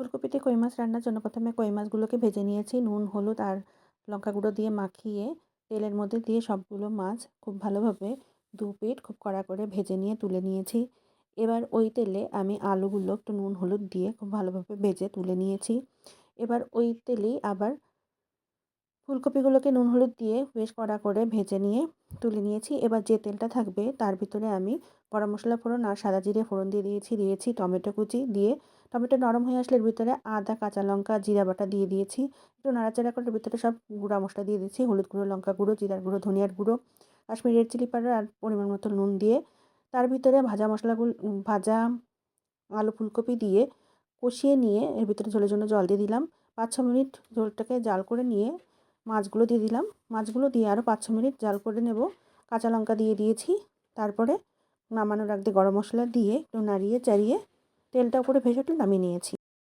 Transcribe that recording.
ফুলকপিতে কই মাছ রান্নার জন্য প্রথমে কই মাছগুলোকে ভেজে নিয়েছি নুন, হলুদ আর লঙ্কা গুঁড়ো দিয়ে মাখিয়ে তেলের মধ্যে দিয়ে সবগুলো মাছ খুব ভালোভাবে দু পিঠ খুব কড়া করে ভেজে নিয়ে তুলে নিয়েছি। এবার ওই তেলে আমি আলুগুলো একটু নুন, হলুদ দিয়ে খুব ভালোভাবে ভেজে তুলে নিয়েছি। এবার ওই তেলেই আবার ফুলকপিগুলোকে নুন, হলুদ দিয়ে বেশ কড়া করে ভেজে নিয়ে তুলে নিয়েছি। এবার যে তেলটা থাকবে তার ভিতরে আমি গরম মশলা ফোড়ন আর সাদা জিরে ফোড়ন দিয়েছি টমেটো কুচি দিয়ে টমেটো নরম হয়ে আসলে এর ভিতরে আদা, কাঁচা লঙ্কা, জিরা বাটা দিয়ে দিয়েছি। একটু নাড়াচাড়া করে এর ভিতরে সব গুঁড়া মশলা দিয়ে দিয়েছি। হলুদ গুঁড়ো, লঙ্কা গুঁড়ো, জিরার গুঁড়ো, ধনিয়ার গুঁড়ো, কাশ্মীরি রেড চিলি পাউডার আর পরিমাণ মতো নুন দিয়ে তার ভিতরে ভাজা আলু ফুলকপি দিয়ে কষিয়ে নিয়ে এর ভিতরে ঝোলের জন্য জল দিয়ে দিলাম। ৫-৬ মিনিট ঝোলটাকে জাল করে নিয়ে মাছগুলো দিয়ে দিলাম। মাছগুলো দিয়ে আরও ৫-৬ মিনিট জাল করে নেব। কাঁচা লঙ্কা দিয়ে দিয়েছি। তারপরে নামানোর আগে গরম মশলা দিয়ে একটু নাড়িয়ে চাড়িয়ে তেলটা উপরে ভেসে উঠলে নামিয়ে নিয়েছি।